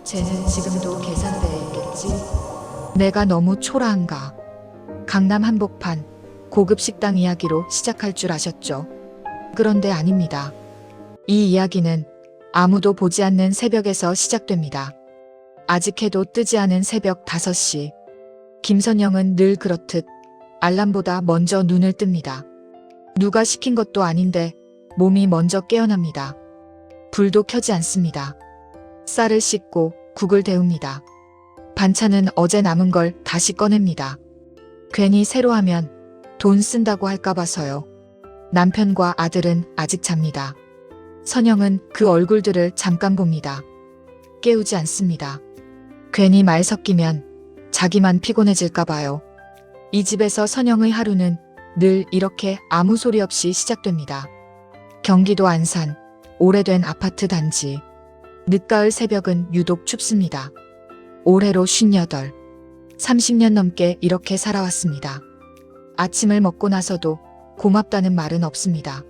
쟤는 지금도 계산대에 있겠지? 내가 너무 초라한가? 강남 한복판 고급 식당 이야기로 시작할 줄 아셨죠? 그런데 아닙니다. 이 이야기는 아무도 보지 않는 새벽에서 시작됩니다. 아직 해도 뜨지 않은 새벽 5시. 김선영은 늘 그렇듯 알람보다 먼저 눈을 뜹니다. 누가 시킨 것도 아닌데 몸이 먼저 깨어납니다. 불도 켜지 않습니다. 쌀을 씻고 국을 데웁니다. 반찬은 어제 남은 걸 다시 꺼냅니다. 괜히 새로 하면 돈 쓴다고 할까 봐서요. 남편과 아들은 아직 잡니다. 선영은 그 얼굴들을 잠깐 봅니다. 깨우지 않습니다. 괜히 말 섞이면 자기만 피곤해질까 봐요. 이 집에서 선영의 하루는 늘 이렇게 아무 소리 없이 시작됩니다. 경기도 안산, 오래된 아파트 단지. 늦가을 새벽은 유독 춥습니다. 올해로 58, 30년 넘게 이렇게 살아왔습니다. 아침을 먹고 나서도 고맙다는 말은 없습니다.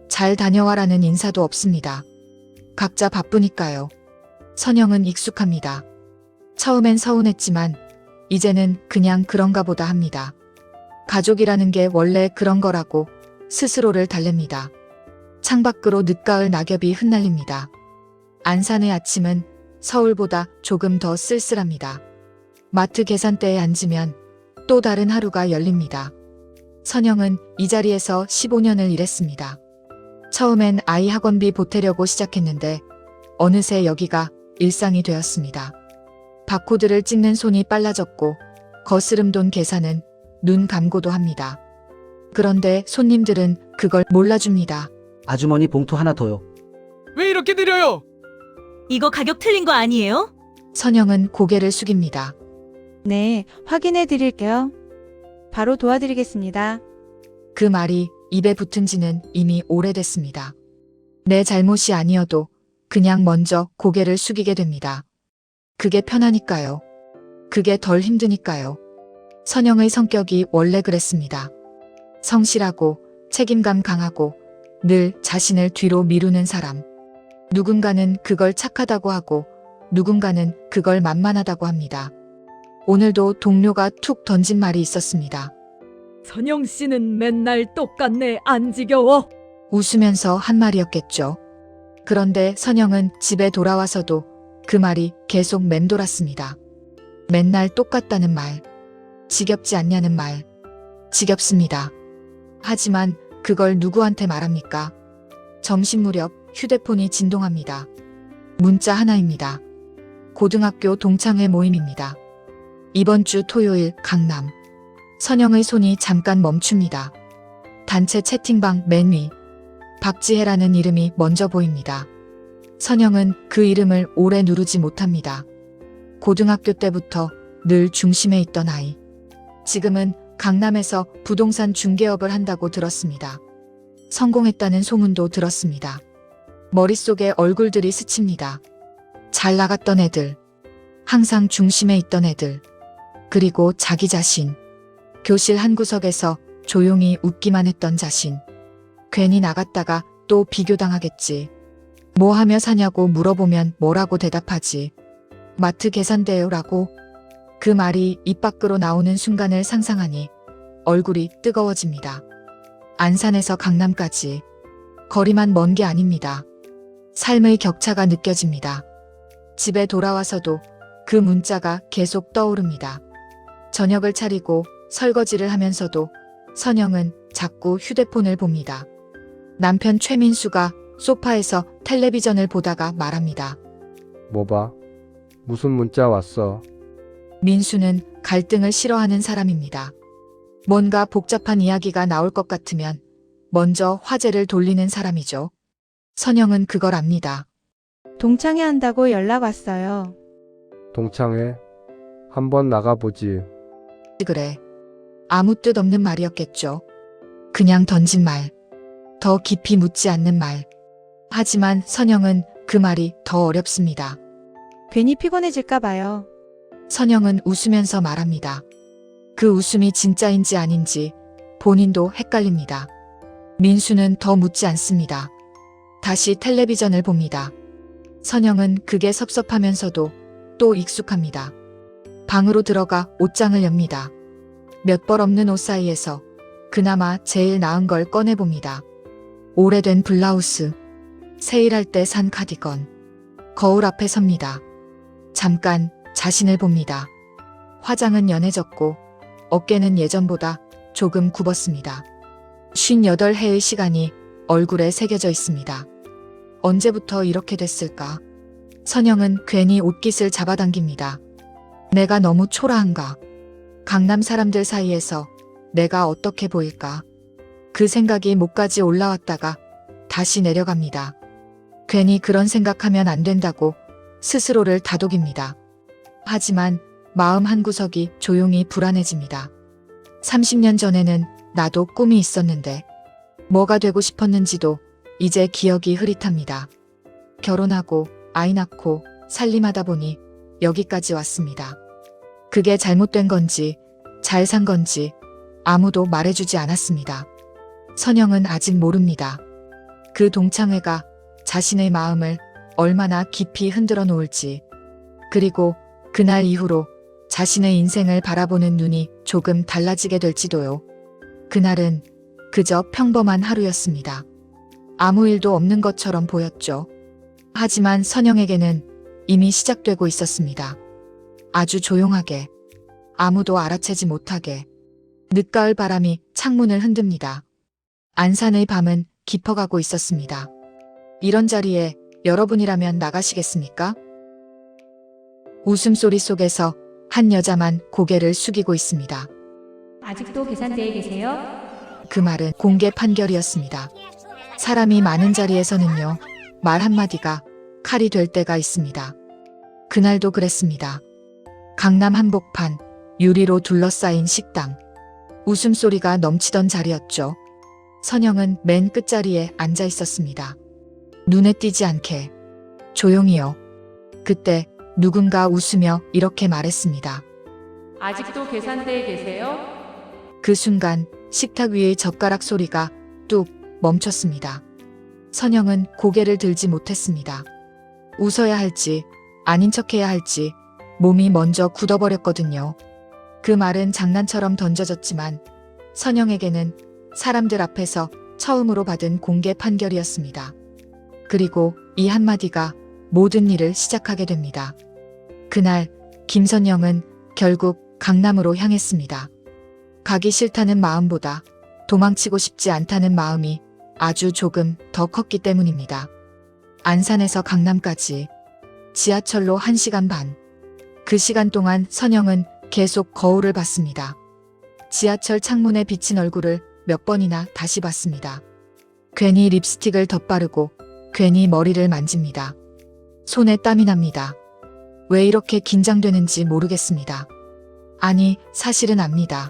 잘 다녀와라는 인사도 없습니다. 각자 바쁘니까요. 선영은 익숙합니다. 처음엔 서운했지만 이제는 그냥 그런가 보다 합니다. 가족이라는 게 원래 그런 거라고 스스로를 달랩니다. 창밖으로 늦가을 낙엽이 흩날립니다. 안산의 아침은 서울보다 조금 더 쓸쓸합니다. 마트 계산대에 앉으면 또 다른 하루가 열립니다. 선영은 이 자리에서 15년을 일했습니다. 처음엔 아이 학원비 보태려고 시작했는데 어느새 여기가 일상이 되었습니다. 바코드를 찍는 손이 빨라졌고 거스름 돈 계산은 눈 감고도 합니다. 그런데 손님들은 그걸 몰라줍니다. 아주머니 봉투 하나 더요. 왜 이렇게 느려요? 이거 가격 틀린 거 아니에요? 선영은 고개를 숙입니다. 네, 확인해 드릴게요. 바로 도와드리겠습니다. 그 말이 입에 붙은 지는 이미 오래됐습니다. 내 잘못이 아니어도 그냥 먼저 고개를 숙이게 됩니다. 그게 편하니까요. 그게 덜 힘드니까요. 선영의 성격이 원래 그랬습니다. 성실하고 책임감 강하고 늘 자신을 뒤로 미루는 사람. 누군가는 그걸 착하다고 하고 누군가는 그걸 만만하다고 합니다. 오늘도 동료가 툭 던진 말이 있었습니다. 선영 씨는 맨날 똑같네, 안 지겨워? 웃으면서 한 말이었겠죠. 그런데 선영은 집에 돌아와서도 그 말이 계속 맴돌았습니다. 맨날 똑같다는 말, 지겹지 않냐는 말, 지겹습니다. 하지만 그걸 누구한테 말합니까? 점심 무렵 휴대폰이 진동합니다. 문자 하나입니다. 고등학교 동창회 모임입니다. 이번 주 토요일 강남. 선영의 손이 잠깐 멈춥니다. 단체 채팅방 맨 위. 박지혜라는 이름이 먼저 보입니다. 선영은 그 이름을 오래 누르지 못합니다. 고등학교 때부터 늘 중심에 있던 아이. 지금은 강남에서 부동산 중개업을 한다고 들었습니다. 성공했다는 소문도 들었습니다. 머릿속에 얼굴들이 스칩니다. 잘 나갔던 애들. 항상 중심에 있던 애들. 그리고 자기 자신. 교실 한 구석에서 조용히 웃기만 했던 자신. 괜히 나갔다가 또 비교당하겠지. 뭐 하며 사냐고 물어보면 뭐라고 대답하지. 마트 계산대요라고. 그 말이 입 밖으로 나오는 순간을 상상하니 얼굴이 뜨거워집니다. 안산에서 강남까지. 거리만 먼 게 아닙니다. 삶의 격차가 느껴집니다. 집에 돌아와서도 그 문자가 계속 떠오릅니다. 저녁을 차리고 설거지를 하면서도 선영은 자꾸 휴대폰을 봅니다. 남편 최민수가 소파에서 텔레비전을 보다가 말합니다. 뭐 봐? 무슨 문자 왔어? 민수는 갈등을 싫어하는 사람입니다. 뭔가 복잡한 이야기가 나올 것 같으면 먼저 화제를 돌리는 사람이죠. 선영은 그걸 압니다. 동창회 한다고 연락 왔어요. 동창회? 한번 나가보지. 그래. 아무 뜻 없는 말이었겠죠. 그냥 던진 말. 더 깊이 묻지 않는 말. 하지만 선영은 그 말이 더 어렵습니다. 괜히 피곤해질까 봐요. 선영은 웃으면서 말합니다. 그 웃음이 진짜인지 아닌지 본인도 헷갈립니다. 민수는 더 묻지 않습니다. 다시 텔레비전을 봅니다. 선영은 그게 섭섭하면서도 또 익숙합니다. 방으로 들어가 옷장을 엽니다. 몇 벌 없는 옷 사이에서 그나마 제일 나은 걸 꺼내봅니다. 오래된 블라우스, 세일할 때 산 카디건. 거울 앞에 섭니다. 잠깐 자신을 봅니다. 화장은 연해졌고 어깨는 예전보다 조금 굽었습니다. 58해의 시간이 얼굴에 새겨져 있습니다. 언제부터 이렇게 됐을까? 선영은 괜히 옷깃을 잡아당깁니다. 내가 너무 초라한가? 강남 사람들 사이에서 내가 어떻게 보일까? 그 생각이 목까지 올라왔다가 다시 내려갑니다. 괜히 그런 생각하면 안 된다고 스스로를 다독입니다. 하지만 마음 한구석이 조용히 불안해집니다. 30년 전에는 나도 꿈이 있었는데 뭐가 되고 싶었는지도 이제 기억이 흐릿합니다. 결혼하고 아이 낳고 살림하다 보니 여기까지 왔습니다. 그게 잘못된 건지 잘 산 건지 아무도 말해주지 않았습니다. 선영은 아직 모릅니다. 그 동창회가 자신의 마음을 얼마나 깊이 흔들어 놓을지, 그리고 그날 이후로 자신의 인생을 바라보는 눈이 조금 달라지게 될지도요. 그날은 그저 평범한 하루였습니다. 아무 일도 없는 것처럼 보였죠. 하지만 선영에게는 이미 시작되고 있었습니다. 아주 조용하게, 아무도 알아채지 못하게 늦가을 바람이 창문을 흔듭니다. 안산의 밤은 깊어가고 있었습니다. 이런 자리에 여러분이라면 나가시겠습니까? 웃음소리 속에서 한 여자만 고개를 숙이고 있습니다. 아직도 계산대에 계세요? 그 말은 공개 판결이었습니다. 사람이 많은 자리에서는요, 말 한마디가 칼이 될 때가 있습니다. 그날도 그랬습니다. 강남 한복판, 유리로 둘러싸인 식당. 웃음소리가 넘치던 자리였죠. 선영은 맨 끝자리에 앉아 있었습니다. 눈에 띄지 않게 조용히요. 그때 누군가 웃으며 이렇게 말했습니다. 아직도 계산대에 계세요? 그 순간 식탁 위의 젓가락 소리가 뚝 멈췄습니다. 선영은 고개를 들지 못했습니다. 웃어야 할지 아닌 척해야 할지 몸이 먼저 굳어버렸거든요. 그 말은 장난처럼 던져졌지만 선영에게는 사람들 앞에서 처음으로 받은 공개 판결이었습니다. 그리고 이 한마디가 모든 일을 시작하게 됩니다. 그날 김선영은 결국 강남으로 향했습니다. 가기 싫다는 마음보다 도망치고 싶지 않다는 마음이 아주 조금 더 컸기 때문입니다. 안산에서 강남까지 지하철로 1시간 반. 그 시간 동안 선영은 계속 거울을 봤습니다. 지하철 창문에 비친 얼굴을 몇 번이나 다시 봤습니다. 괜히 립스틱을 덧바르고 괜히 머리를 만집니다. 손에 땀이 납니다. 왜 이렇게 긴장되는지 모르겠습니다. 아니, 사실은 압니다.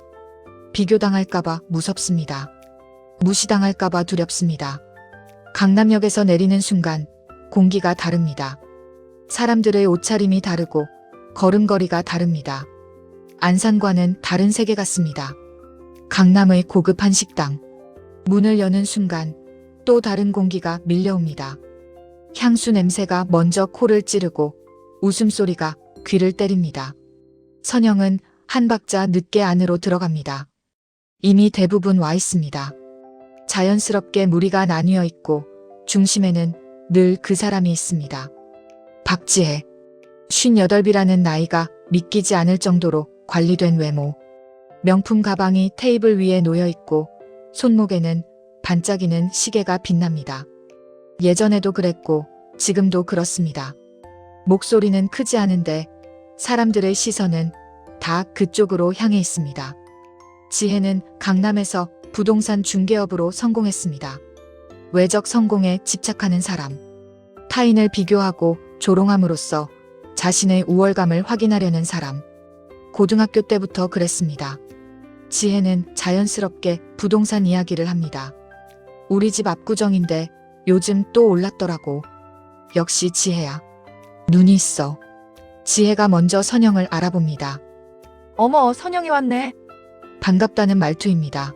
비교당할까봐 무섭습니다. 무시당할까봐 두렵습니다. 강남역에서 내리는 순간 공기가 다릅니다. 사람들의 옷차림이 다르고 걸음걸이가 다릅니다. 안산과는 다른 세계 같습니다. 강남의 고급 한식당. 문을 여는 순간 또 다른 공기가 밀려옵니다. 향수 냄새가 먼저 코를 찌르고 웃음소리가 귀를 때립니다. 선영은 한 박자 늦게 안으로 들어갑니다. 이미 대부분 와 있습니다. 자연스럽게 무리가 나뉘어 있고 중심에는 늘 그 사람이 있습니다. 박지혜. 58이라는 나이가 믿기지 않을 정도로 관리된 외모. 명품 가방이 테이블 위에 놓여 있고 손목에는 반짝이는 시계가 빛납니다. 예전에도 그랬고 지금도 그렇습니다. 목소리는 크지 않은데 사람들의 시선은 다 그쪽으로 향해 있습니다. 지혜는 강남에서 부동산 중개업으로 성공했습니다. 외적 성공에 집착하는 사람. 타인을 비교하고 조롱함으로써 자신의 우월감을 확인하려는 사람. 고등학교 때부터 그랬습니다. 지혜는 자연스럽게 부동산 이야기를 합니다. 우리 집 압구정인데 요즘 또 올랐더라고. 역시 지혜야. 눈이 있어. 지혜가 먼저 선영을 알아봅니다. 어머, 선영이 왔네. 반갑다는 말투입니다.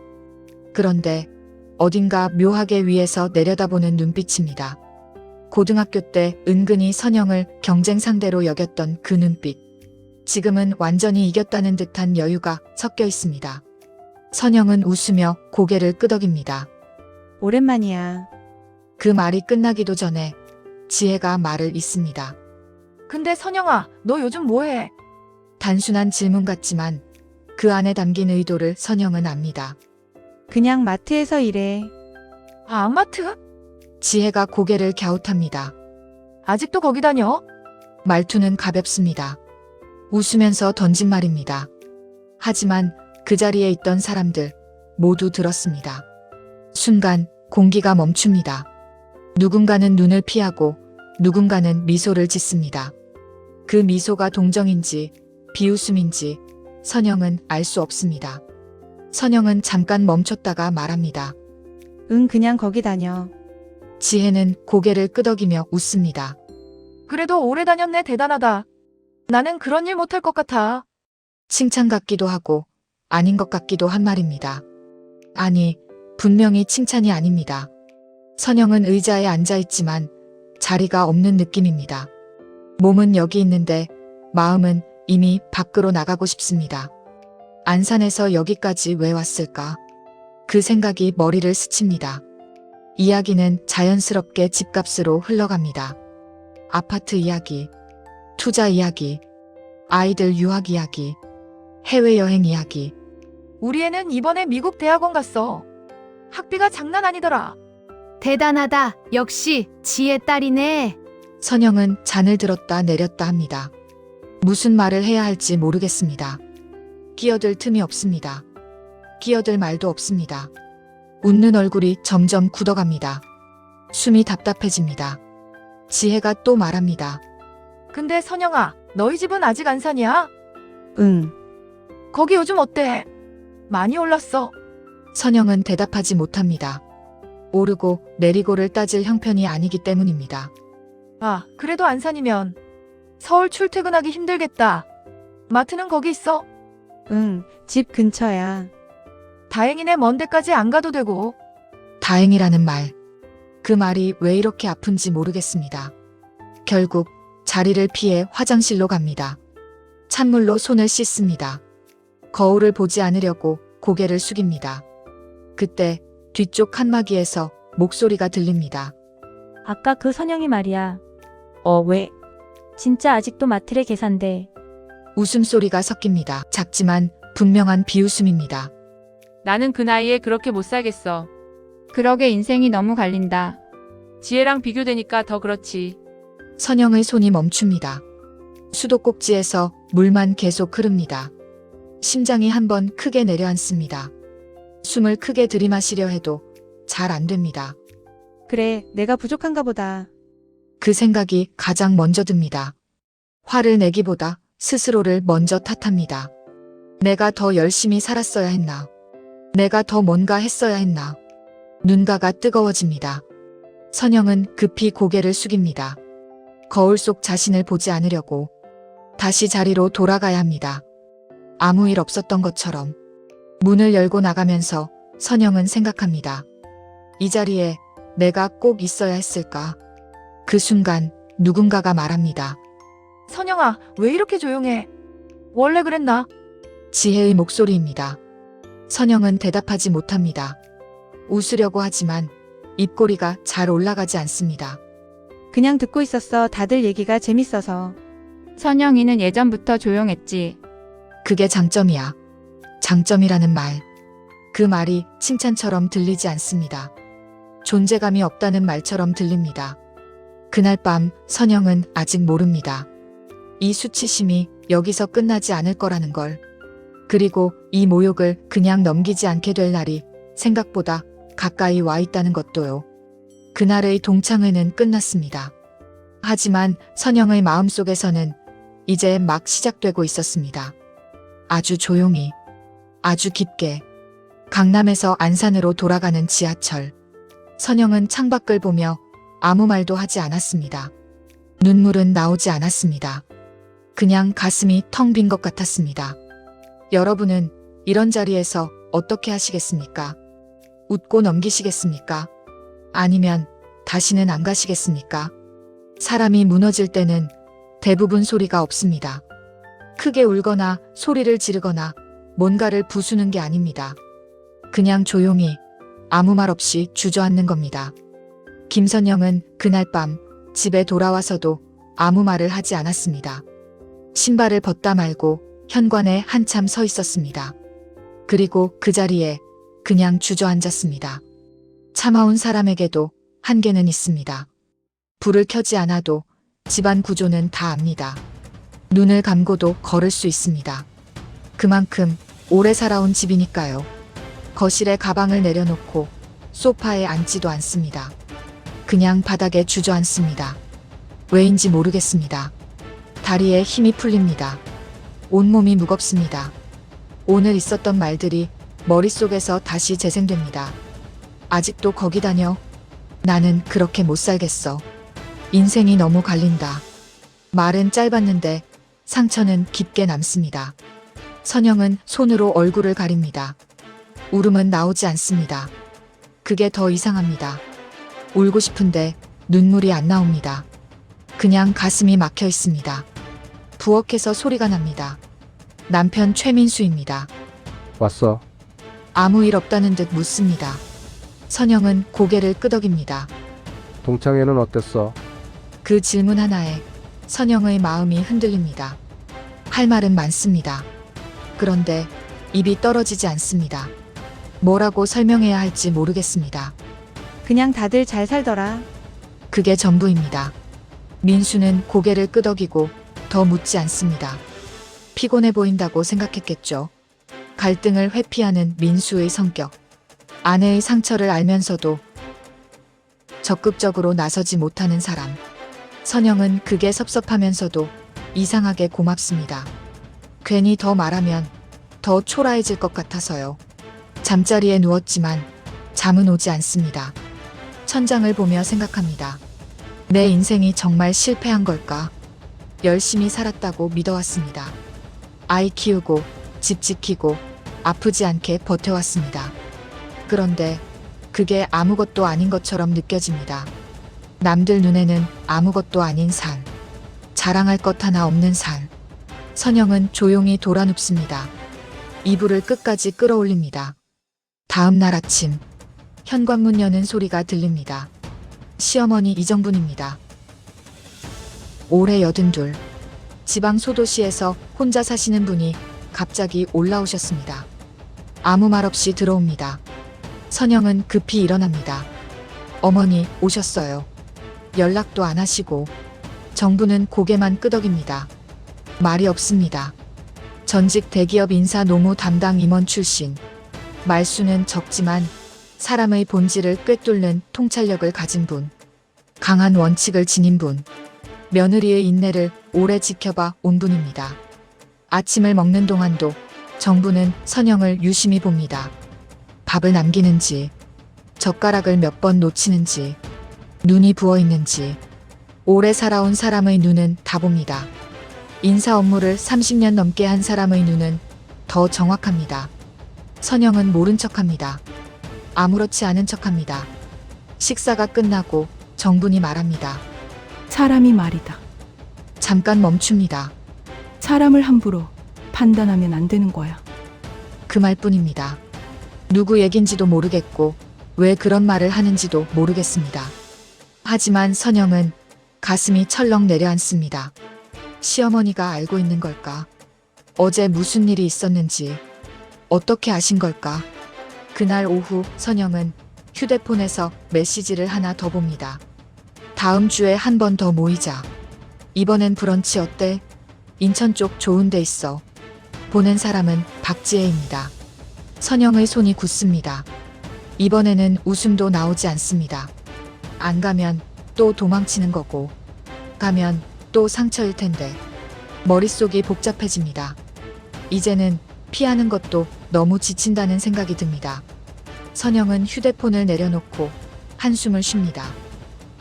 그런데 어딘가 묘하게 위에서 내려다보는 눈빛입니다. 고등학교 때 은근히 선영을 경쟁 상대로 여겼던 그 눈빛. 지금은 완전히 이겼다는 듯한 여유가 섞여 있습니다. 선영은 웃으며 고개를 끄덕입니다. 오랜만이야. 그 말이 끝나기도 전에 지혜가 말을 잇습니다. 근데 선영아, 너 요즘 뭐해? 단순한 질문 같지만 그 안에 담긴 의도를 선영은 압니다. 그냥 마트에서 일해. 아, 안마트? 지혜가 고개를 갸웃합니다. 아직도 거기 다녀? 말투는 가볍습니다. 웃으면서 던진 말입니다. 하지만 그 자리에 있던 사람들 모두 들었습니다. 순간 공기가 멈춥니다. 누군가는 눈을 피하고 누군가는 미소를 짓습니다. 그 미소가 동정인지 비웃음인지 선영은 알 수 없습니다. 선영은 잠깐 멈췄다가 말합니다. 응, 그냥 거기 다녀. 지혜는 고개를 끄덕이며 웃습니다. 그래도 오래 다녔네. 대단하다. 나는 그런 일 못할 것 같아. 칭찬 같기도 하고 아닌 것 같기도 한 말입니다. 아니, 분명히 칭찬이 아닙니다. 선영은 의자에 앉아 있지만 자리가 없는 느낌입니다. 몸은 여기 있는데 마음은 이미 밖으로 나가고 싶습니다. 안산에서 여기까지 왜 왔을까? 그 생각이 머리를 스칩니다. 이야기는 자연스럽게 집값으로 흘러갑니다. 아파트 이야기, 투자 이야기, 아이들 유학 이야기, 해외여행 이야기. 우리 애는 이번에 미국 대학원 갔어. 학비가 장난 아니더라. 대단하다. 역시 지혜 딸이네. 선영은 잔을 들었다 내렸다 합니다. 무슨 말을 해야 할지 모르겠습니다. 끼어들 틈이 없습니다. 끼어들 말도 없습니다. 웃는 얼굴이 점점 굳어갑니다. 숨이 답답해집니다. 지혜가 또 말합니다. 근데 선영아, 너희 집은 아직 안산이야? 응. 거기 요즘 어때? 많이 올랐어. 선영은 대답하지 못합니다. 오르고 내리고를 따질 형편이 아니기 때문입니다. 아, 그래도 안산이면 서울 출퇴근하기 힘들겠다. 마트는 거기 있어? 응, 집 근처야. 다행이네. 먼 데까지 안 가도 되고. 다행이라는 말. 그 말이 왜 이렇게 아픈지 모르겠습니다. 결국 자리를 피해 화장실로 갑니다. 찬물로 손을 씻습니다. 거울을 보지 않으려고 고개를 숙입니다. 그때 뒤쪽 칸막이에서 목소리가 들립니다. 아까 그 선영이 말이야. 왜? 진짜 아직도 마트레 계산돼. 웃음소리가 섞입니다. 작지만 분명한 비웃음입니다. 나는 그 나이에 그렇게 못 살겠어. 그러게 인생이 너무 갈린다. 지혜랑 비교되니까 더 그렇지. 선영의 손이 멈춥니다. 수도꼭지에서 물만 계속 흐릅니다. 심장이 한번 크게 내려앉습니다. 숨을 크게 들이마시려 해도 잘 안 됩니다. 그래, 내가 부족한가 보다. 그 생각이 가장 먼저 듭니다. 화를 내기보다 스스로를 먼저 탓합니다. 내가 더 열심히 살았어야 했나? 내가 더 뭔가 했어야 했나? 눈가가 뜨거워집니다. 선영은 급히 고개를 숙입니다. 거울 속 자신을 보지 않으려고 다시 자리로 돌아가야 합니다. 아무 일 없었던 것처럼 문을 열고 나가면서 선영은 생각합니다. 이 자리에 내가 꼭 있어야 했을까? 그 순간 누군가가 말합니다. 선영아, 왜 이렇게 조용해? 원래 그랬나? 지혜의 목소리입니다. 선영은 대답하지 못합니다. 웃으려고 하지만 입꼬리가 잘 올라가지 않습니다. 그냥 듣고 있었어. 다들 얘기가 재밌어서. 선영이는 예전부터 조용했지. 그게 장점이야. 장점이라는 말. 그 말이 칭찬처럼 들리지 않습니다. 존재감이 없다는 말처럼 들립니다. 그날 밤 선영은 아직 모릅니다. 이 수치심이 여기서 끝나지 않을 거라는 걸. 그리고 이 모욕을 그냥 넘기지 않게 될 날이 생각보다 가까이 와 있다는 것도요. 그날의 동창회는 끝났습니다. 하지만 선영의 마음속에서는 이제 막 시작되고 있었습니다. 아주 조용히, 아주 깊게. 강남에서 안산으로 돌아가는 지하철. 선영은 창밖을 보며 아무 말도 하지 않았습니다. 눈물은 나오지 않았습니다. 그냥 가슴이 텅 빈 것 같았습니다. 여러분은 이런 자리에서 어떻게 하시겠습니까? 웃고 넘기시겠습니까? 아니면 다시는 안 가시겠습니까? 사람이 무너질 때는 대부분 소리가 없습니다. 크게 울거나 소리를 지르거나 뭔가를 부수는 게 아닙니다. 그냥 조용히 아무 말 없이 주저앉는 겁니다. 김선영은 그날 밤 집에 돌아와서도 아무 말을 하지 않았습니다. 신발을 벗다 말고 현관에 한참 서 있었습니다. 그리고 그 자리에 그냥 주저앉았습니다. 참아온 사람에게도 한계는 있습니다. 불을 켜지 않아도 집안 구조는 다 압니다. 눈을 감고도 걸을 수 있습니다. 그만큼 오래 살아온 집이니까요. 거실에 가방을 내려놓고 소파에 앉지도 않습니다. 그냥 바닥에 주저앉습니다. 왜인지 모르겠습니다. 다리에 힘이 풀립니다. 온몸이 무겁습니다. 오늘 있었던 말들이 머릿속에서 다시 재생됩니다. 아직도 거기 다녀? 나는 그렇게 못 살겠어. 인생이 너무 갈린다. 말은 짧았는데 상처는 깊게 남습니다. 선영은 손으로 얼굴을 가립니다. 울음은 나오지 않습니다. 그게 더 이상합니다. 울고 싶은데 눈물이 안 나옵니다. 그냥 가슴이 막혀 있습니다. 부엌에서 소리가 납니다. 남편 최민수입니다. 왔어. 아무 일 없다는 듯 묻습니다. 선영은 고개를 끄덕입니다. 동창회는 어땠어? 그 질문 하나에 선영의 마음이 흔들립니다. 할 말은 많습니다. 그런데 입이 떨어지지 않습니다. 뭐라고 설명해야 할지 모르겠습니다. 그냥 다들 잘 살더라. 그게 전부입니다. 민수는 고개를 끄덕이고 더 묻지 않습니다. 피곤해 보인다고 생각했겠죠. 갈등을 회피하는 민수의 성격. 아내의 상처를 알면서도 적극적으로 나서지 못하는 사람. 선영은 그게 섭섭하면서도 이상하게 고맙습니다. 괜히 더 말하면 더 초라해질 것 같아서요. 잠자리에 누웠지만 잠은 오지 않습니다. 천장을 보며 생각합니다. 내 인생이 정말 실패한 걸까? 열심히 살았다고 믿어왔습니다. 아이 키우고 집 지키고 아프지 않게 버텨왔습니다. 그런데 그게 아무것도 아닌 것처럼 느껴집니다. 남들 눈에는 아무것도 아닌 산. 자랑할 것 하나 없는 산. 선영은 조용히 돌아눕습니다. 이불을 끝까지 끌어올립니다. 다음 날 아침 현관문 여는 소리가 들립니다. 시어머니 이정분입니다. 올해 82. 지방 소도시에서 혼자 사시는 분이 갑자기 올라오셨습니다. 아무 말 없이 들어옵니다. 선영은 급히 일어납니다. 어머니 오셨어요. 연락도 안 하시고. 정부는 고개만 끄덕입니다. 말이 없습니다. 전직 대기업 인사 노무 담당 임원 출신. 말수는 적지만 사람의 본질을 꿰뚫는 통찰력을 가진 분. 강한 원칙을 지닌 분. 며느리의 인내를 오래 지켜봐 온 분입니다. 아침을 먹는 동안도 정부는 선영을 유심히 봅니다. 밥을 남기는지, 젓가락을 몇 번 놓치는지, 눈이 부어 있는지. 오래 살아온 사람의 눈은 다 봅니다. 인사 업무를 30년 넘게 한 사람의 눈은 더 정확합니다. 선영은 모른 척합니다. 아무렇지 않은 척합니다. 식사가 끝나고 정분이 말합니다. 사람이 말이다. 잠깐 멈춥니다. 사람을 함부로 판단하면 안 되는 거야. 그 말뿐입니다. 누구 얘긴지도 모르겠고 왜 그런 말을 하는지도 모르겠습니다. 하지만 선영은 가슴이 철렁 내려앉습니다. 시어머니가 알고 있는 걸까? 어제 무슨 일이 있었는지 어떻게 아신 걸까? 그날 오후 선영은 휴대폰에서 메시지를 하나 더 봅니다. 다음 주에 한 번 더 모이자. 이번엔 브런치 어때? 인천 쪽 좋은 데 있어. 보낸 사람은 박지혜입니다. 선영의 손이 굳습니다. 이번에는 웃음도 나오지 않습니다. 안 가면 또 도망치는 거고, 가면 또 상처일 텐데. 머릿속이 복잡해집니다. 이제는 피하는 것도 너무 지친다는 생각이 듭니다. 선영은 휴대폰을 내려놓고 한숨을 쉽니다.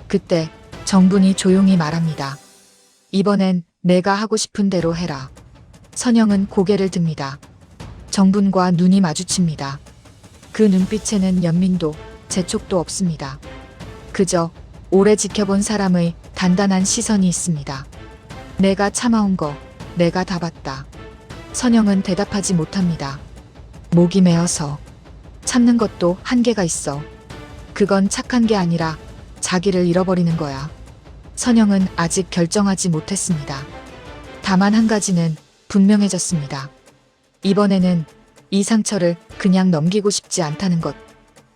그때 정분이 조용히 말합니다. 이번엔 내가 하고 싶은 대로 해라. 선영은 고개를 듭니다. 정분과 눈이 마주칩니다. 그 눈빛에는 연민도 재촉도 없습니다. 그저 오래 지켜본 사람의 단단한 시선이 있습니다. 내가 참아온 거, 내가 다 봤다. 선영은 대답하지 못합니다. 목이 메어서. 참는 것도 한계가 있어. 그건 착한 게 아니라 자기를 잃어버리는 거야. 선영은 아직 결정하지 못했습니다. 다만 한 가지는 분명해졌습니다. 이번에는 이 상처를 그냥 넘기고 싶지 않다는 것.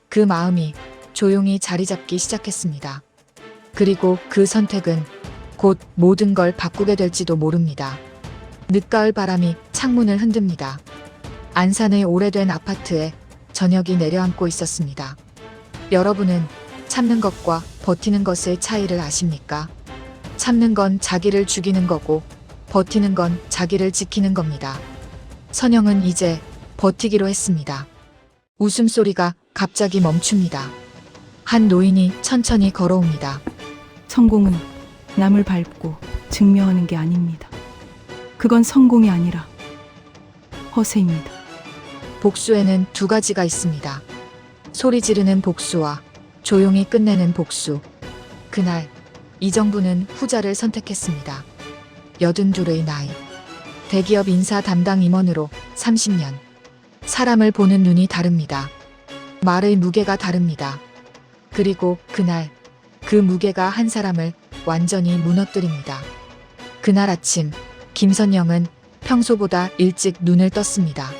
그 마음이 조용히 자리 잡기 시작했습니다. 그리고 그 선택은 곧 모든 걸 바꾸게 될지도 모릅니다. 늦가을 바람이 창문을 흔듭니다. 안산의 오래된 아파트에 저녁이 내려앉고 있었습니다. 여러분은 참는 것과 버티는 것의 차이를 아십니까? 참는 건 자기를 죽이는 거고 버티는 건 자기를 지키는 겁니다. 선영은 이제 버티기로 했습니다. 웃음소리가 갑자기 멈춥니다. 한 노인이 천천히 걸어옵니다. 성공은 남을 밟고 증명하는 게 아닙니다. 그건 성공이 아니라 허세입니다. 복수에는 두 가지가 있습니다. 소리 지르는 복수와 조용히 끝내는 복수. 그날 이정부는 후자를 선택했습니다. 82의 나이. 대기업 인사 담당 임원으로 30년. 사람을 보는 눈이 다릅니다. 말의 무게가 다릅니다. 그리고 그날 그 무게가 한 사람을 완전히 무너뜨립니다. 그날 아침 김선영은 평소보다 일찍 눈을 떴습니다.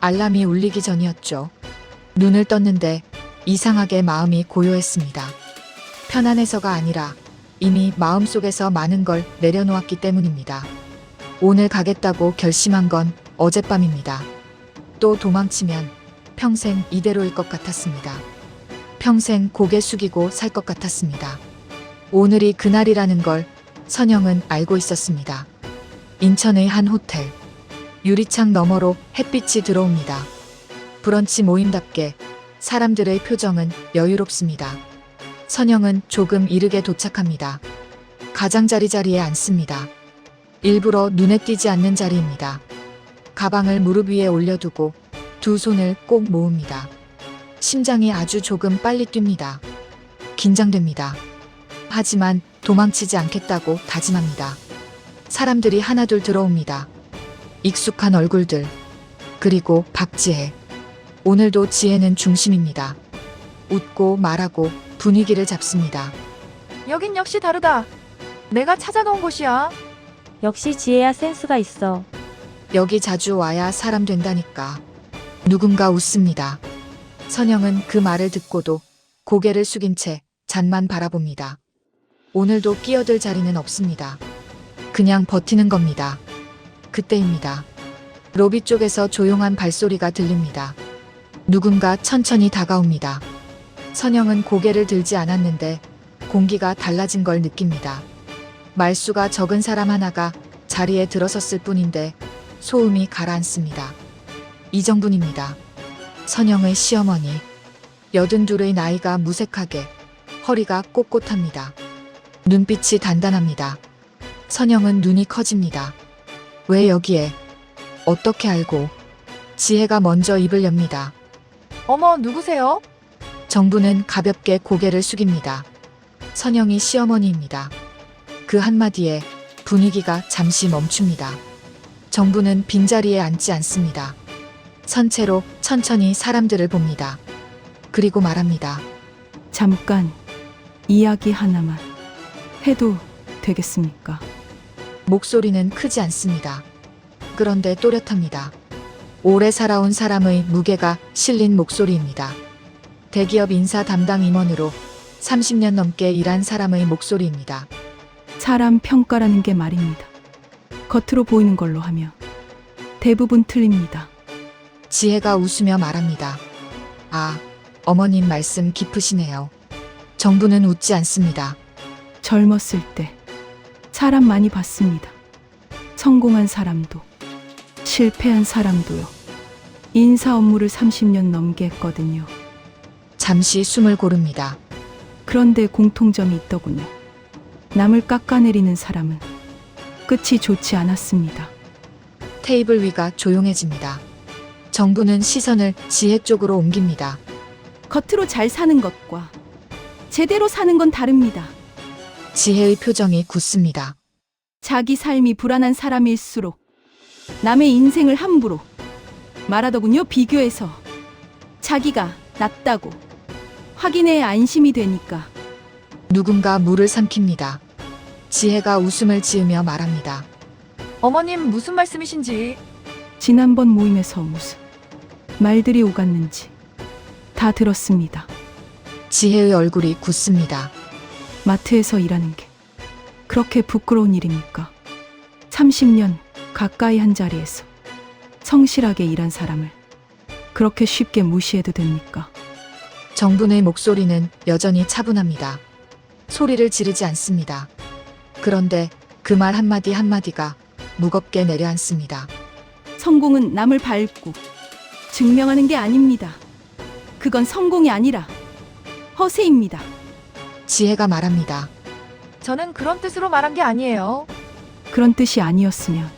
알람이 울리기 전이었죠. 눈을 떴는데 이상하게 마음이 고요했습니다. 편안해서가 아니라 이미 마음속에서 많은 걸 내려놓았기 때문입니다. 오늘 가겠다고 결심한 건 어젯밤입니다. 또 도망치면 평생 이대로일 것 같았습니다. 평생 고개 숙이고 살 것 같았습니다. 오늘이 그날이라는 걸 선영은 알고 있었습니다. 인천의 한 호텔. 유리창 너머로 햇빛이 들어옵니다. 브런치 모임답게 사람들의 표정은 여유롭습니다. 선영은 조금 이르게 도착합니다. 가장자리 자리에 앉습니다. 일부러 눈에 띄지 않는 자리입니다. 가방을 무릎 위에 올려두고 두 손을 꼭 모읍니다. 심장이 아주 조금 빨리 뜁니다. 긴장됩니다. 하지만 도망치지 않겠다고 다짐합니다. 사람들이 하나둘 들어옵니다. 익숙한 얼굴들. 그리고 박지혜. 오늘도 지혜는 중심입니다. 웃고 말하고 분위기를 잡습니다. 여긴 역시 다르다. 내가 찾아놓은 곳이야. 역시 지혜야 센스가 있어. 여기 자주 와야 사람 된다니까. 누군가 웃습니다. 선영은 그 말을 듣고도 고개를 숙인 채 잔만 바라봅니다. 오늘도 끼어들 자리는 없습니다. 그냥 버티는 겁니다. 그때입니다. 로비 쪽에서 조용한 발소리가 들립니다. 누군가 천천히 다가옵니다. 선영은 고개를 들지 않았는데 공기가 달라진 걸 느낍니다. 말수가 적은 사람 하나가 자리에 들어섰을 뿐인데 소음이 가라앉습니다. 이정분입니다. 선영의 시어머니. 82의 나이가 무색하게, 허리가 꼿꼿합니다. 눈빛이 단단합니다. 선영은 눈이 커집니다. 왜 여기에? 어떻게 알고? 지혜가 먼저 입을 엽니다. 어머, 누구세요? 정부는 가볍게 고개를 숙입니다. 선영이 시어머니입니다. 그 한마디에 분위기가 잠시 멈춥니다. 정부는 빈자리에 앉지 않습니다. 선체로 천천히 사람들을 봅니다. 그리고 말합니다. 잠깐 이야기 하나만 해도 되겠습니까? 목소리는 크지 않습니다. 그런데 또렷합니다. 오래 살아온 사람의 무게가 실린 목소리입니다. 대기업 인사 담당 임원으로 30년 넘게 일한 사람의 목소리입니다. 사람 평가라는 게 말입니다. 겉으로 보이는 걸로 하면 대부분 틀립니다. 지혜가 웃으며 말합니다. 아, 어머님 말씀 깊으시네요. 정부는 웃지 않습니다. 젊었을 때 사람 많이 봤습니다. 성공한 사람도 실패한 사람도요. 인사 업무를 30년 넘게 했거든요. 잠시 숨을 고릅니다. 그런데 공통점이 있더군요. 남을 깎아내리는 사람은 끝이 좋지 않았습니다. 테이블 위가 조용해집니다. 정부는 시선을 지혜 쪽으로 옮깁니다. 겉으로 잘 사는 것과 제대로 사는 건 다릅니다. 지혜의 표정이 굳습니다. 자기 삶이 불안한 사람일수록 남의 인생을 함부로 말하더군요. 비교해서 자기가 낫다고 확인해야 안심이 되니까. 누군가 물을 삼킵니다. 지혜가 웃음을 지으며 말합니다. 어머님 무슨 말씀이신지. 지난번 모임에서 무슨 말들이 오갔는지 다 들었습니다. 지혜의 얼굴이 굳습니다. 마트에서 일하는 게 그렇게 부끄러운 일입니까? 30년 가까이 한 자리에서 성실하게 일한 사람을 그렇게 쉽게 무시해도 됩니까? 정분의 목소리는 여전히 차분합니다. 소리를 지르지 않습니다. 그런데 그 말 한마디 한마디가 무겁게 내려앉습니다. 성공은 남을 밟고 증명하는 게 아닙니다. 그건 성공이 아니라 허세입니다. 지혜가 말합니다. 저는 그런 뜻으로 말한 게 아니에요. 그런 뜻이 아니었으면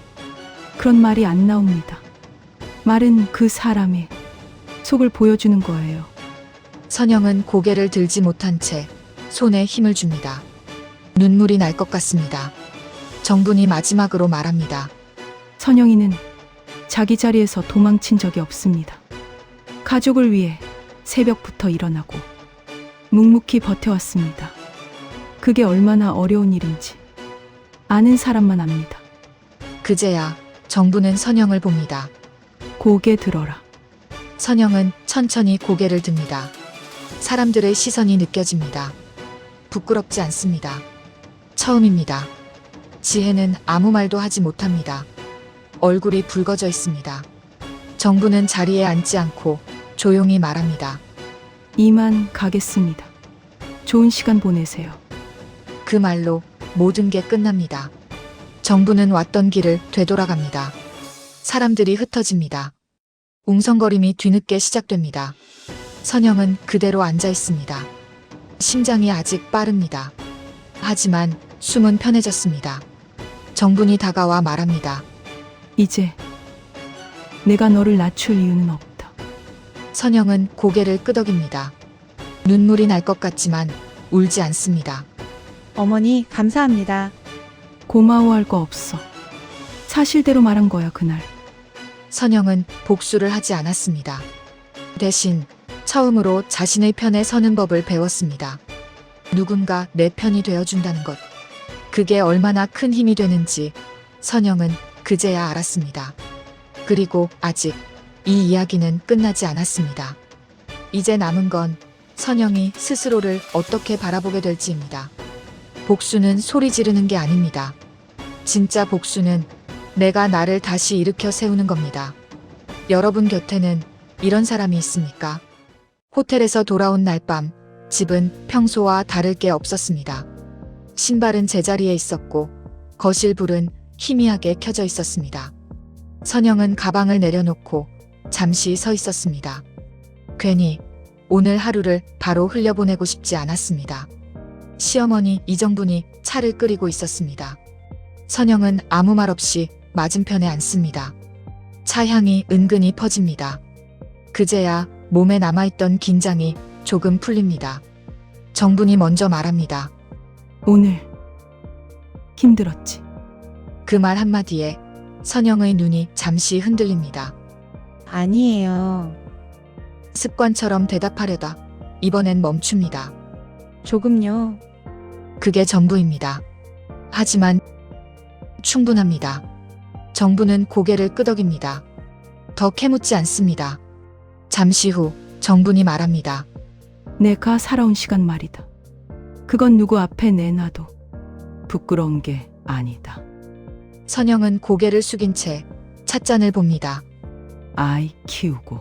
그런 말이 안 나옵니다. 말은 그 사람의 속을 보여주는 거예요. 선영은 고개를 들지 못한 채 손에 힘을 줍니다. 눈물이 날 것 같습니다. 정분이 마지막으로 말합니다. 선영이는 자기 자리에서 도망친 적이 없습니다. 가족을 위해 새벽부터 일어나고 묵묵히 버텨왔습니다. 그게 얼마나 어려운 일인지 아는 사람만 압니다. 그제야 정분은 선영을 봅니다. 고개 들어라. 선영은 천천히 고개를 듭니다. 사람들의 시선이 느껴집니다. 부끄럽지 않습니다. 처음입니다. 지혜는 아무 말도 하지 못합니다. 얼굴이 붉어져 있습니다. 정부는 자리에 앉지 않고 조용히 말합니다. 이만 가겠습니다. 좋은 시간 보내세요. 그 말로 모든 게 끝납니다. 정부는 왔던 길을 되돌아갑니다. 사람들이 흩어집니다. 웅성거림이 뒤늦게 시작됩니다. 선영은 그대로 앉아 있습니다. 심장이 아직 빠릅니다. 하지만 숨은 편해졌습니다. 정분이 다가와 말합니다. 이제 내가 너를 낮출 이유는 없다. 선영은 고개를 끄덕입니다. 눈물이 날 것 같지만 울지 않습니다. 어머니, 감사합니다. 고마워할 거 없어. 사실대로 말한 거야, 그날. 선영은 복수를 하지 않았습니다. 대신 처음으로 자신의 편에 서는 법을 배웠습니다. 누군가 내 편이 되어준다는 것. 그게 얼마나 큰 힘이 되는지 선영은 그제야 알았습니다. 그리고 아직 이 이야기는 끝나지 않았습니다. 이제 남은 건 선영이 스스로를 어떻게 바라보게 될지입니다. 복수는 소리 지르는 게 아닙니다. 진짜 복수는 내가 나를 다시 일으켜 세우는 겁니다. 여러분 곁에는 이런 사람이 있습니까? 호텔에서 돌아온 날 밤, 집은 평소와 다를 게 없었습니다. 신발은 제자리에 있었고, 거실 불은 희미하게 켜져 있었습니다. 선영은 가방을 내려놓고 잠시 서 있었습니다. 괜히 오늘 하루를 바로 흘려보내고 싶지 않았습니다. 시어머니 이정분이 차를 끓이고 있었습니다. 선영은 아무 말 없이 맞은편에 앉습니다. 차 향이 은근히 퍼집니다. 그제야 몸에 남아있던 긴장이 조금 풀립니다. 정분이 먼저 말합니다. 오늘 힘들었지. 그 말 한마디에 선영의 눈이 잠시 흔들립니다. 아니에요. 습관처럼 대답하려다 이번엔 멈춥니다. 조금요. 그게 전부입니다. 하지만 충분합니다. 정부는 고개를 끄덕입니다. 더 캐묻지 않습니다. 잠시 후 정분이 말합니다. 내가 살아온 시간 말이다. 그건 누구 앞에 내놔도 부끄러운 게 아니다. 선영은 고개를 숙인 채 찻잔을 봅니다. 아이 키우고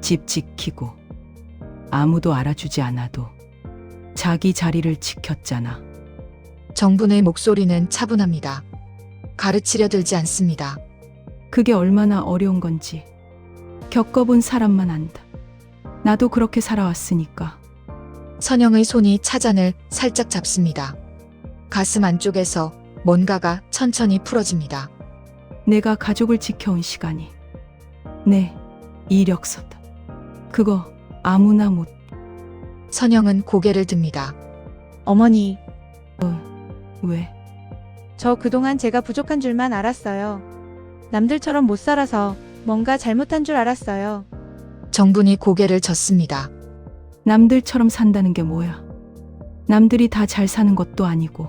집 지키고 아무도 알아주지 않아도 자기 자리를 지켰잖아. 정분의 목소리는 차분합니다. 가르치려 들지 않습니다. 그게 얼마나 어려운 건지 겪어본 사람만 안다. 나도 그렇게 살아왔으니까. 선영의 손이 찻잔을 살짝 잡습니다. 가슴 안쪽에서 뭔가가 천천히 풀어집니다. 내가 가족을 지켜온 시간이 내 이력서다. 그거 아무나 못. 선영은 고개를 듭니다. 어머니, 왜? 저 그동안 제가 부족한 줄만 알았어요. 남들처럼 못 살아서 뭔가 잘못한 줄 알았어요. 정분이 고개를 젓습니다. 남들처럼 산다는 게 뭐야? 남들이 다 잘 사는 것도 아니고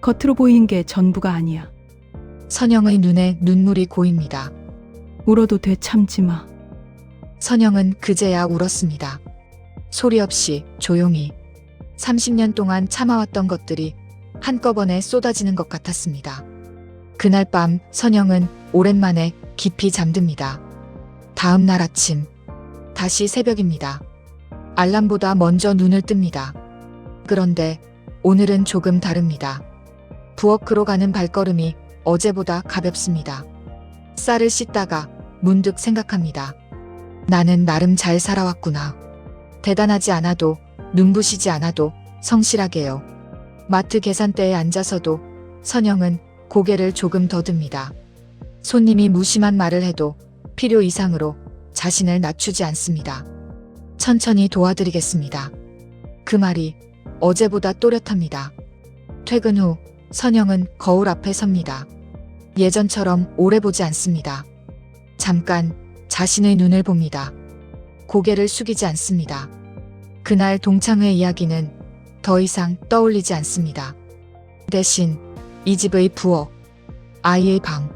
겉으로 보이는 게 전부가 아니야. 선영의 눈에 눈물이 고입니다. 울어도 돼, 참지 마. 선영은 그제야 울었습니다. 소리 없이 조용히 30년 동안 참아왔던 것들이 한꺼번에 쏟아지는 것 같았습니다. 그날 밤 선영은 오랜만에 깊이 잠듭니다. 다음 날 아침 다시 새벽입니다. 알람보다 먼저 눈을 뜹니다. 그런데 오늘은 조금 다릅니다. 부엌으로 가는 발걸음이 어제보다 가볍습니다. 쌀을 씻다가 문득 생각합니다. 나는 나름 잘 살아왔구나. 대단하지 않아도 눈부시지 않아도 성실하게요. 마트 계산대에 앉아서도 선영은 고개를 조금 더듭니다. 손님이 무심한 말을 해도 필요 이상으로 자신을 낮추지 않습니다. 천천히 도와드리겠습니다. 그 말이 어제보다 또렷합니다. 퇴근 후 선영은 거울 앞에 섭니다. 예전처럼 오래 보지 않습니다. 잠깐 자신의 눈을 봅니다. 고개를 숙이지 않습니다. 그날 동창회 이야기는 더 이상 떠올리지 않습니다. 대신 이 집의 부엌, 아이의 방,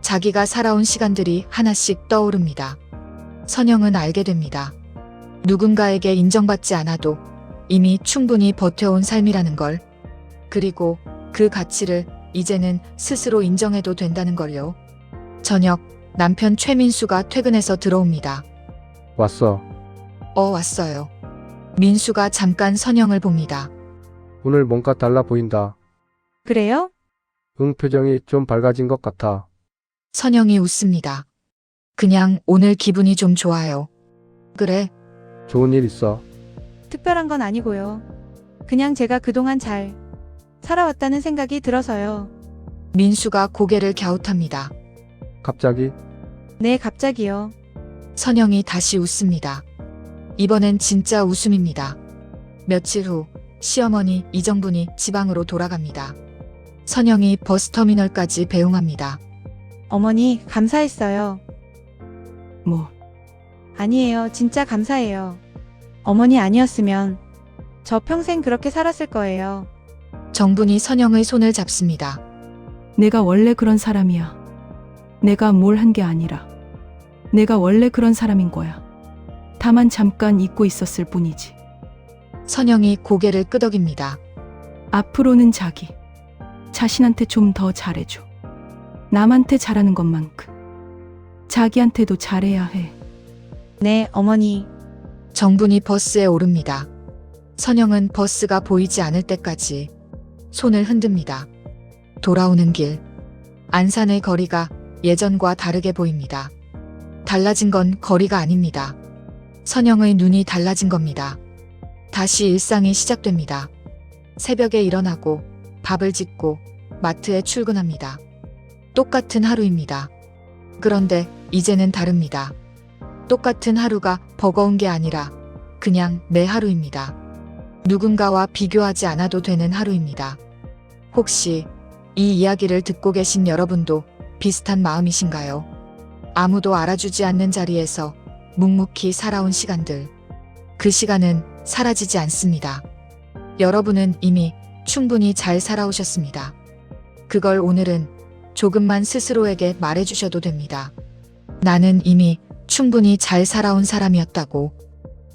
자기가 살아온 시간들이 하나씩 떠오릅니다. 선영은 알게 됩니다. 누군가에게 인정받지 않아도 이미 충분히 버텨온 삶이라는 걸. 그리고 그 가치를 이제는 스스로 인정해도 된다는 걸요. 저녁 남편 최민수가 퇴근해서 들어옵니다. 왔어. 왔어요. 민수가 잠깐 선영을 봅니다. 오늘 뭔가 달라 보인다. 그래요? 응, 표정이 좀 밝아진 것 같아. 선영이 웃습니다. 그냥 오늘 기분이 좀 좋아요. 그래, 좋은 일 있어. 특별한 건 아니고요. 그냥 제가 그동안 잘 살아왔다는 생각이 들어서요. 민수가 고개를 갸웃합니다. 갑자기? 네, 갑자기요. 선영이 다시 웃습니다. 이번엔 진짜 웃음입니다. 며칠 후 시어머니 이정분이 지방으로 돌아갑니다. 선영이 버스터미널까지 배웅합니다. 어머니, 감사했어요. 뭐, 아니에요. 진짜 감사해요. 어머니 아니었으면 저 평생 그렇게 살았을 거예요. 정분이 선영의 손을 잡습니다. 내가 원래 그런 사람이야. 내가 뭘 한 게 아니라 내가 원래 그런 사람인 거야. 다만 잠깐 잊고 있었을 뿐이지. 선영이 고개를 끄덕입니다. 앞으로는 자신한테 좀 더 잘해줘. 남한테 잘하는 것만큼 자기한테도 잘해야 해. 네, 어머니. 정분이 버스에 오릅니다. 선영은 버스가 보이지 않을 때까지 손을 흔듭니다. 돌아오는 길, 안산의 거리가 예전과 다르게 보입니다. 달라진 건 거리가 아닙니다. 선영의 눈이 달라진 겁니다. 다시 일상이 시작됩니다. 새벽에 일어나고 밥을 짓고 마트에 출근합니다. 똑같은 하루입니다. 그런데 이제는 다릅니다. 똑같은 하루가 버거운 게 아니라 그냥 내 하루입니다. 누군가와 비교하지 않아도 되는 하루입니다. 혹시 이 이야기를 듣고 계신 여러분도 비슷한 마음이신가요? 아무도 알아주지 않는 자리에서 묵묵히 살아온 시간들. 그 시간은 사라지지 않습니다. 여러분은 이미 충분히 잘 살아오셨습니다. 그걸 오늘은 조금만 스스로에게 말해주셔도 됩니다. 나는 이미 충분히 잘 살아온 사람이었다고.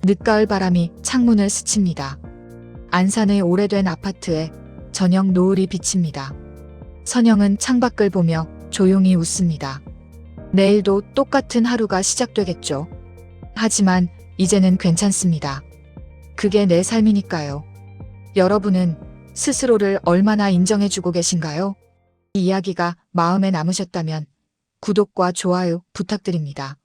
늦가을 바람이 창문을 스칩니다. 안산의 오래된 아파트에 저녁 노을이 비칩니다. 선영은 창밖을 보며 조용히 웃습니다. 내일도 똑같은 하루가 시작되겠죠. 하지만 이제는 괜찮습니다. 그게 내 삶이니까요. 여러분은 스스로를 얼마나 인정해주고 계신가요? 이 이야기가 마음에 남으셨다면 구독과 좋아요 부탁드립니다.